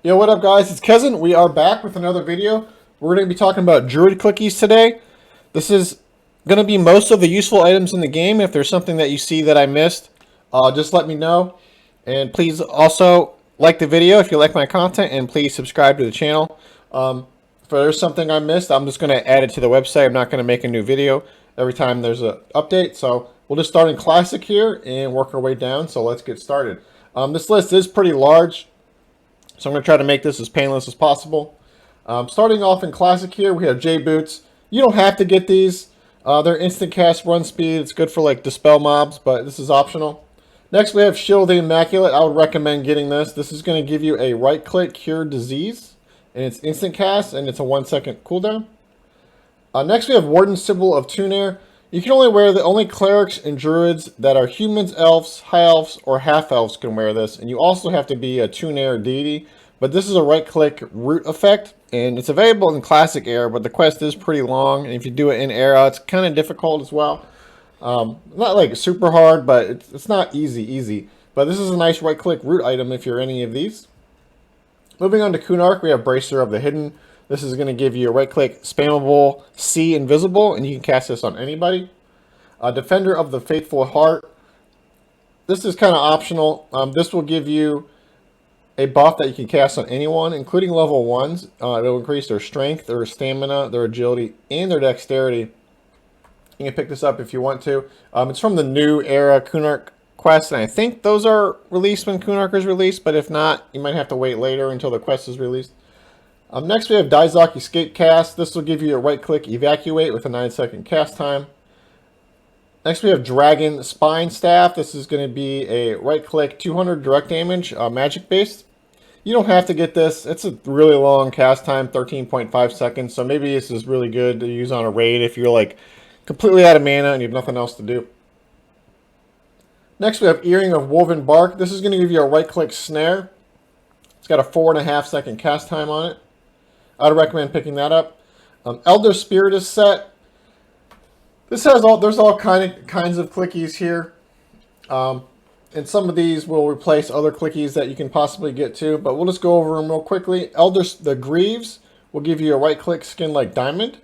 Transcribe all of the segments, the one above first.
Yo, what up guys? It's Kevin. We are back with another video. We're going to be talking about Druid clickies today. This is going to be most of the useful items in the game. If there's something that you see that I missed, just let me know. And please also like the video if you like my content, and please subscribe to the channel. If there's something I missed, I'm just going to add it to the website. I'm not going to make a new video every time there's an update. So we'll just start in Classic here and work our way down. So let's get started. This list is pretty large, so I'm going to try to make this as painless as possible. Starting off in Classic here, we have J Boots. You don't have to get these. They're instant cast run speed. It's good for like dispel mobs, but this is optional. Next we have Shield the Immaculate. I would recommend getting this. This is going to give you a right click cure disease, and it's instant cast, and it's a 1 second cooldown. Next we have Warden Symbol of Tunair. You can only wear only clerics and druids that are humans, elves, high elves, or half elves can wear this, and you also have to be a Tunair deity. But this is a right-click root effect, and it's available in Classic Era, but the quest is pretty long, and if you do it in Era, it's kind of difficult as well. Not like super hard, but it's not easy. But this is a nice right-click root item if you're any of these. Moving on to Kunark, we have Bracer of the Hidden. This is going to give you a right-click spammable C invisible, and you can cast this on anybody. Defender of the Faithful Heart. This is kind of optional. This will give you a buff that you can cast on anyone, including level 1s. It'll increase their strength, their stamina, their agility, and their dexterity. You can pick this up if you want to. It's from the new era Kunark quest, and I think those are released when Kunark is released, but if not, you might have to wait later until the quest is released. Next we have Daizak Escape Cast. This will give you a right-click evacuate with a 9 second cast time. Next we have Dragon Spine Staff. This is going to be a right-click 200 direct damage, magic-based. You don't have to get this. It's a really long cast time, 13.5 seconds, so maybe this is really good to use on a raid if you're like completely out of mana and you have nothing else to do. Next we have Earring of Woven Bark. This is going to give you a right-click snare. It's got a 4.5 second cast time on it. I'd recommend picking that up. Elder Spiritist set. This has there's all kinds of clickies here. And some of these will replace other clickies that you can possibly get to, but we'll just go over them real quickly. The Greaves will give you a right-click skin like Diamond.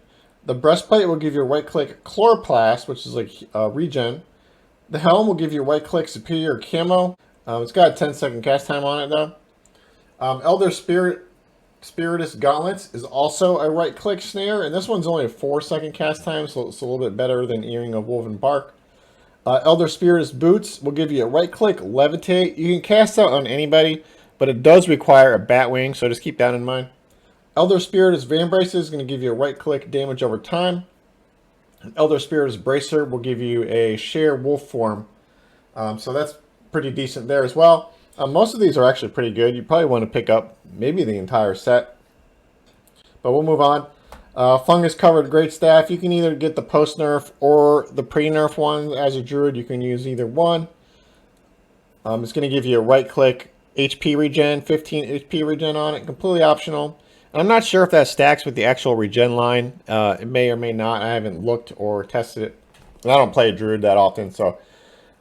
The Breastplate will give you a right-click Chloroplast, which is like regen. The Helm will give you a right-click Superior Camo. It's got a 10 second cast time on it though. Elder Spiritist Gauntlets is also a right-click snare, and this one's only a 4 second cast time, so it's a little bit better than Earring of Woven Bark. Elder Spiritist Boots will give you a right-click Levitate. You can cast out on anybody, but it does require a Batwing, so just keep that in mind. Elder Spiritist Vambraces is going to give you a right-click damage over time. Elder Spiritist Bracer will give you a Share Wolf form, so that's pretty decent there as well. Most of these are actually pretty good. You probably want to pick up maybe the entire set. But we'll move on. Fungus Covered Great Staff. You can either get the post-nerf or the pre-nerf one as a druid. You can use either one. It's going to give you a right-click HP regen, 15 HP regen on it. Completely optional. And I'm not sure if that stacks with the actual regen line. It may or may not. I haven't looked or tested it. And I don't play a druid that often. So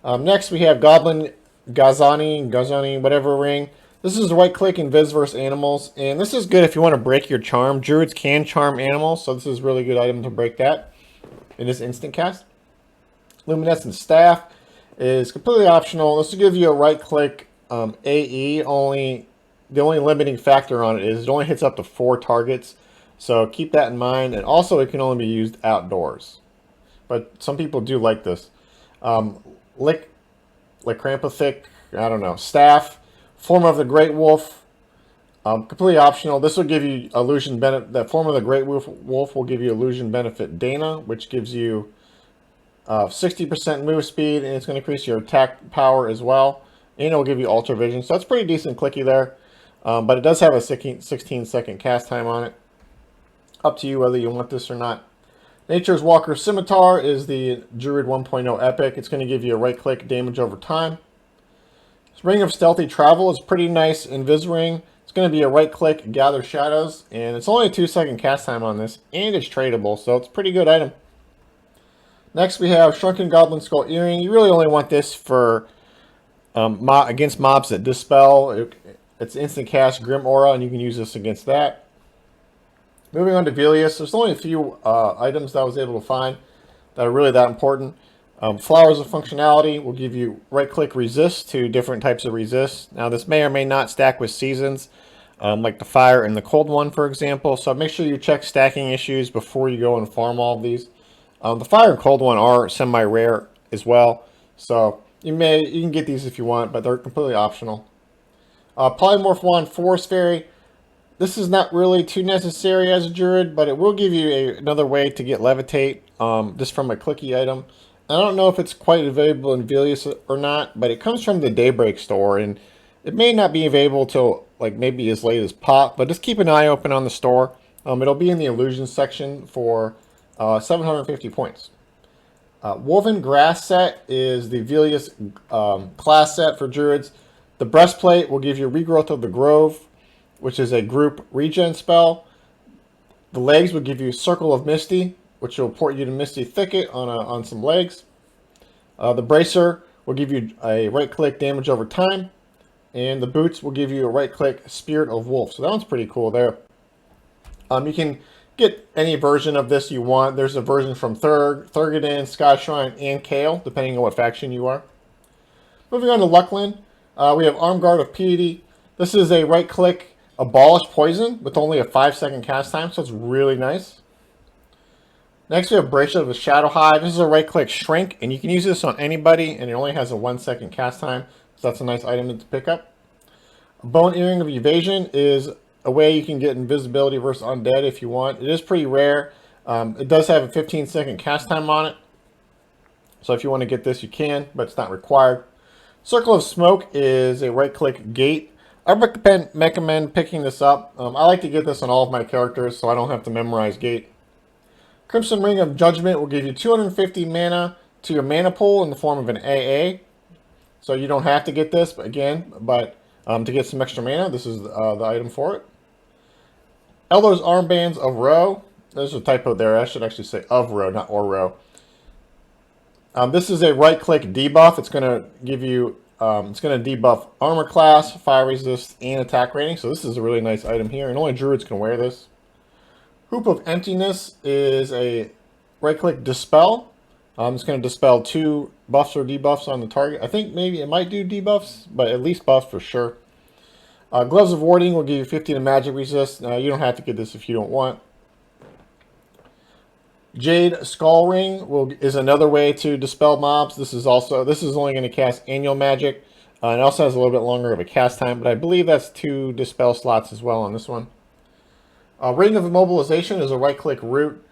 next we have Goblin Gazani, whatever ring. This is the right-click Invis versus animals, and this is good if you want to break your charm. Druids can charm animals, so this is a really good item to break that. It is instant cast. Luminescent Staff is completely optional. This will give you a right-click AE. The only limiting factor on it is it only hits up to 4 targets, so keep that in mind. And also, it can only be used outdoors, but some people do like this. Lycanthropic, I don't know, Staff, Form of the Great Wolf, completely optional. This will give you illusion benefit. The Form of the Great Wolf will give you illusion benefit Dana, which gives you 60% move speed, and it's going to increase your attack power as well. And it will give you Ultra Vision, so that's pretty decent clicky there. But it does have a 16 second cast time on it. Up to you whether you want this or not. Nature's Walker Scimitar is the Druid 1.0 Epic. It's going to give you a right-click damage over time. Ring of Stealthy Travel is pretty nice Invis ring. It's going to be a right-click Gather Shadows, and it's only a 2 second cast time on this, and it's tradable, so it's a pretty good item. Next we have Shrunken Goblin Skull Earring. You really only want this for against mobs that dispel. It's instant cast Grim Aura, and you can use this against that. Moving on to Velious, there's only a few items that I was able to find that are really that important. Flowers of Functionality will give you right-click resist to different types of resist. Now, this may or may not stack with seasons, like the fire and the cold one, for example. So make sure you check stacking issues before you go and farm all of these. The fire and cold one are semi-rare as well, so you can get these if you want, but they're completely optional. Polymorph Wand Forest Fairy. This is not really too necessary as a druid, but it will give you another way to get levitate, just from a clicky item. I don't know if it's quite available in Velious or not, but it comes from the Daybreak store, and it may not be available till like maybe as late as pop, but just keep an eye open on the store. It'll be in the illusion section for 750 points. Woven Grass set is the Velious class set for druids. The breastplate will give you Regrowth of the Grove, which is a group regen spell. The legs will give you Circle of Misty, which will port you to Misty Thicket on some legs. The bracer will give you a right-click damage over time, and the boots will give you a right-click Spirit of Wolf. So that one's pretty cool there. You can get any version of this you want. There's a version from Thurgadin, Skyshrine, and Kale, depending on what faction you are. Moving on to Luclin, we have Arm Guard of Piety. This is a right-click Abolish Poison with only a 5-second cast time, so it's really nice. Next, we have Bracelet of the Shadow Hive. This is a right-click Shrink, and you can use this on anybody, and it only has a 1-second cast time, so that's a nice item to pick up. Bone Earring of Evasion is a way you can get invisibility versus undead if you want. It is pretty rare. It does have a 15-second cast time on it, so if you want to get this, you can, but it's not required. Circle of Smoke is a right-click Gate. I recommend picking this up. I like to get this on all of my characters, so I don't have to memorize Gate. Crimson Ring of Judgment will give you 250 mana to your mana pool in the form of an AA. So you don't have to get this, but to get some extra mana, this is the item for it. Eldor's Armbands of Ro. There's a typo there. I should actually say of Ro, not or Ro. This is a right-click debuff. It's going to give you, it's going to debuff armor class, fire resist, and attack rating. So this is a really nice item here, and only druids can wear this. Hoop of Emptiness is a right-click dispel. It's going to dispel 2 buffs or debuffs on the target. I think maybe it might do debuffs, but at least buffs for sure. Gloves of Warding will give you 50 to magic resist. You don't have to get this if you don't want. Jade Skull Ring is another way to dispel mobs. This is only going to cast annual magic. It also has a little bit longer of a cast time, but I believe that's 2 dispel slots as well on this one. Ring of Immobilization is a right-click root.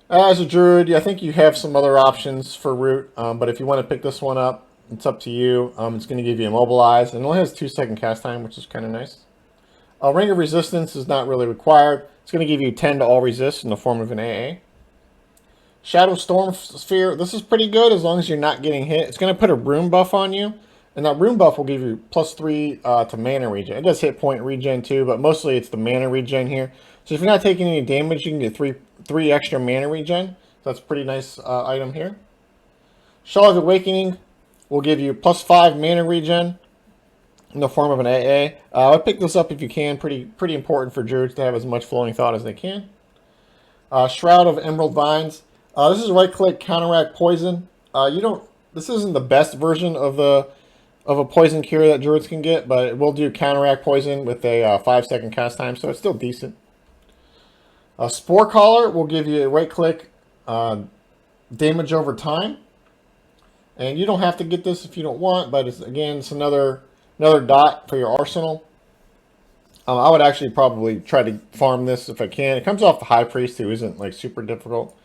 As a druid, I think you have some other options for root, but if you want to pick this one up, it's up to you. It's going to give you Immobilize, and it only has 2-second cast time, which is kind of nice. Ring of Resistance is not really required. It's going to give you 10 to all resist in the form of an AA. Shadow Storm Sphere, this is pretty good as long as you're not getting hit. It's going to put a rune buff on you, and that rune buff will give you +3 to mana regen. It does hit point regen too, but mostly it's the mana regen here. So if you're not taking any damage, you can get 3 extra mana regen. So that's a pretty nice item here. Shaw of Awakening will give you +5 mana regen in the form of an AA. I pick this up if you can. Pretty important for druids to have as much flowing thought as they can. Shroud of Emerald Vines. This is right-click counteract poison. This isn't the best version of a poison cure that druids can get, but it will do counteract poison with a 5-second cast time, so it's still decent. Spore Collar will give you a right-click damage over time, and you don't have to get this if you don't want, but it's another dot for your arsenal. I would actually probably try to farm this if I can. It comes off the High Priest, who isn't like super difficult.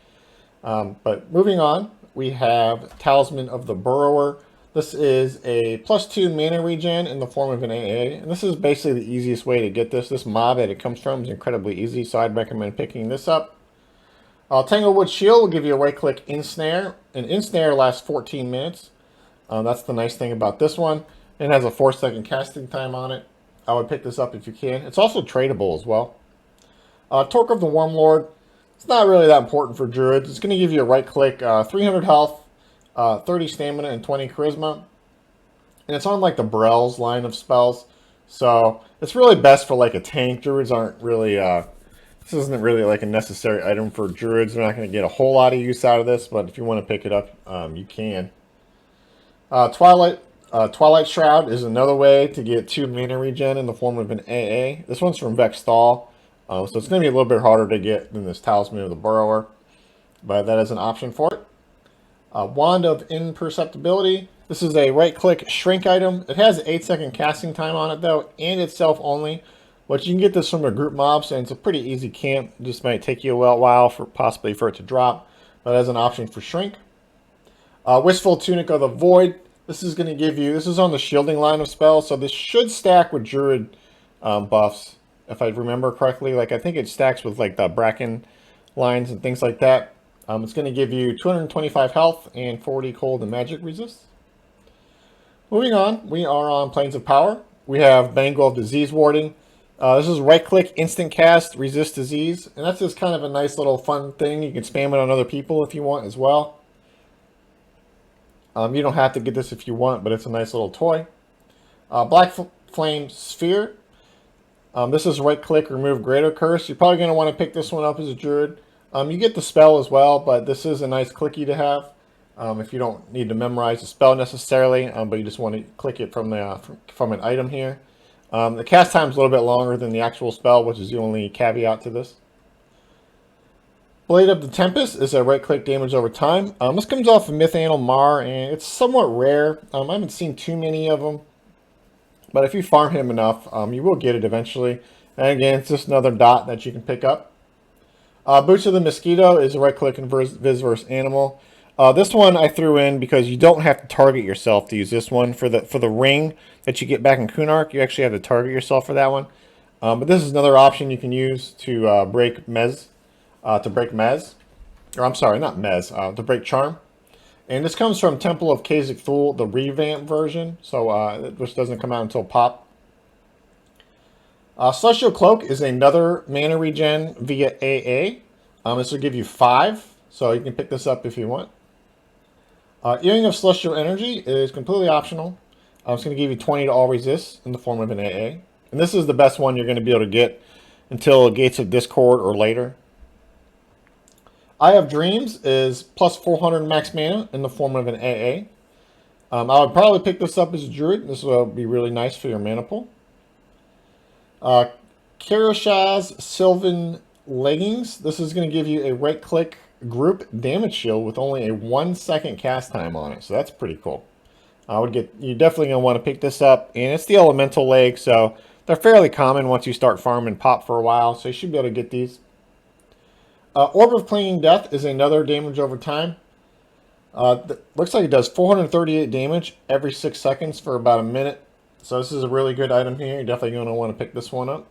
But moving on, we have Talisman of the Burrower. This is a +2 mana regen in the form of an AA, and this is basically the easiest way to get this. This mob that it comes from is incredibly easy, so I'd recommend picking this up. Tanglewood Shield will give you a right-click Ensnare, and Ensnare lasts 14 minutes. That's the nice thing about this one. It has a 4-second casting time on it. I would pick this up if you can. It's also tradable as well. Torque of the Wormlord. It's not really that important for druids. It's going to give you a right-click, 300 health, 30 stamina, and 20 charisma. And it's on like the Brel's line of spells. So it's really best for like a tank. Druids aren't really, this isn't really like a necessary item for Druids. They're not going to get a whole lot of use out of this, but if you want to pick it up, you can. Twilight Shroud is another way to get 2 mana regen in the form of an AA. This one's from Vex Stall, so it's going to be a little bit harder to get than this Talisman of the Burrower, but that is an option for it. Wand of Imperceptibility. This is a right-click shrink item. It has 8-second casting time on it, though, and it's self-only. But you can get this from a group mob, and it's a pretty easy camp. It just might take you a while possibly for it to drop, but as an option for shrink. Wistful Tunic of the Void. This is going to give you, this is on the shielding line of spells, so this should stack with Druid buffs, if I remember correctly. Like, I think it stacks with like the Bracken lines and things like that. It's going to give you 225 health and 40 cold and magic resist. Moving on, we are on Planes of Power. We have Bangle of Disease Warding. This is right-click, instant cast, resist disease, and that's just kind of a nice little fun thing. You can spam it on other people if you want as well. You don't have to get this if you want, but it's a nice little toy. Black Flame Sphere. This is right-click, remove Greater Curse. You're probably going to want to pick this one up as a Druid. You get the spell as well, but this is a nice clicky to have. If you don't need to memorize the spell necessarily, but you just want to click it from an item here. The cast time is a little bit longer than the actual spell, which is the only caveat to this. Blade of the Tempest is a right-click damage over time. This comes off of Mythanal Mar, and it's somewhat rare. I haven't seen too many of them, but if you farm him enough, you will get it eventually. And again, it's just another dot that you can pick up. Boots of the Mosquito is a right-click and Visverse animal. This one I threw in because you don't have to target yourself to use this one. For the ring that you get back in Kunark, you actually have to target yourself for that one. But this is another option you can use to break Mez. To break Charm. And this comes from Temple of Khazak Thul, the revamp version, so which doesn't come out until Pop. Celestial Cloak is another mana regen via AA. This will give you 5, so you can pick this up if you want. Earring of Celestial Energy is completely optional. It's going to give you 20 to all resists in the form of an AA. And this is the best one you're going to be able to get until Gates of Discord or later. Eye of Dreams is plus 400 max mana in the form of an AA. I would probably pick this up as a Druid. This will be really nice for your mana pool. Karash's Sylvan Leggings. This is going to give you a right-click group damage shield with only a 1-second cast time on it. So that's pretty cool. You're definitely going to want to pick this up. And it's the Elemental Leg, so they're fairly common once you start farming Pop for a while. So you should be able to get these. Orb of Clinging Death is another damage over time. Looks like it does 438 damage every 6 seconds for about a minute. So this is a really good item here. You're definitely going to want to pick this one up.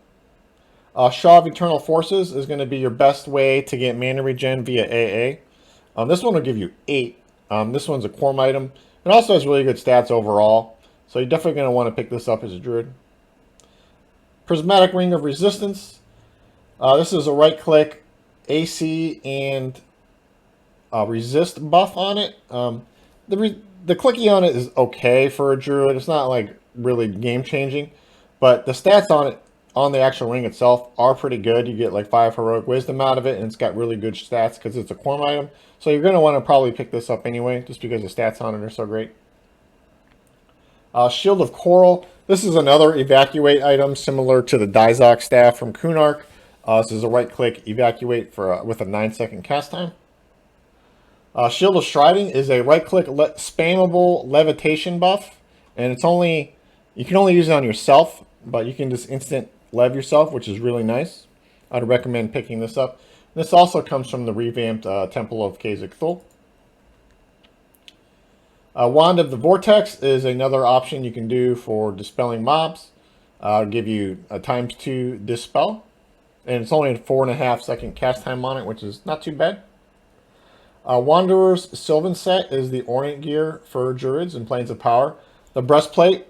Shaw of Eternal Forces is going to be your best way to get mana regen via AA. This one will give you 8. This one's a Quorum item. It also has really good stats overall. So you're definitely going to want to pick this up as a Druid. Prismatic Ring of Resistance. This is a right-click AC and resist buff on it. The clicky on it is okay for a Druid. It's not like really game changing, but the stats on it, on the actual ring itself, are pretty good. You get like 5 heroic wisdom out of it, and it's got really good stats because it's a Quorum item. So you're going to want to probably pick this up anyway, just because the stats on it are so great. Shield of Coral. This is another evacuate item similar to the Dizok staff from Kunark. This is a right-click evacuate with a 9-second cast time. Shield of Striding is a right-click spammable levitation buff, and you can only use it on yourself, but you can just instant lev yourself, which is really nice. I'd recommend picking this up. This also comes from the revamped Temple of Khazak Thul. Wand of the Vortex is another option you can do for dispelling mobs. I'll give you a ×2 dispel, and it's only a 4.5-second cast time on it, which is not too bad. Wanderer's Sylvan Set is the Ornate gear for Druids and Planes of Power. The Breastplate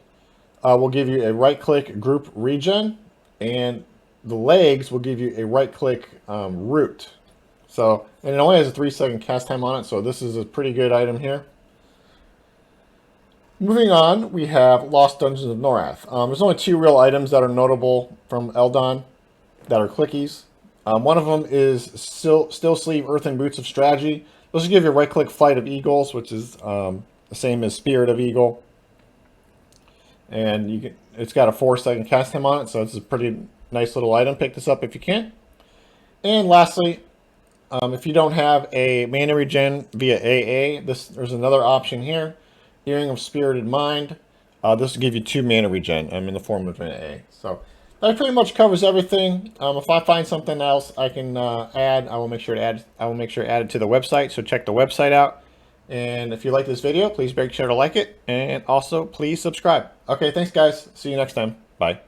will give you a right-click group regen, and the legs will give you a right-click root. So, and it only has a 3-second cast time on it, so this is a pretty good item here. Moving on, we have Lost Dungeons of Norath. There's only 2 real items that are notable from LDoN that are clickies. One of them is Still Sleeve Earthen Boots of Strategy. Those will give you a right-click Flight of Eagles, which is the same as Spirit of Eagle. And it's got a 4-second cast time on it, so it's a pretty nice little item. Pick this up if you can. And lastly, if you don't have a mana regen via AA, there's another option here. Earring of Spirited Mind. This will give you 2 mana regen in the form of an AA. So that pretty much covers everything. If I find something else I can add, I will make sure to add. I will make sure to add it to the website. So check the website out. And if you like this video, please make sure to like it, and also please subscribe. Okay, thanks guys. See you next time. Bye.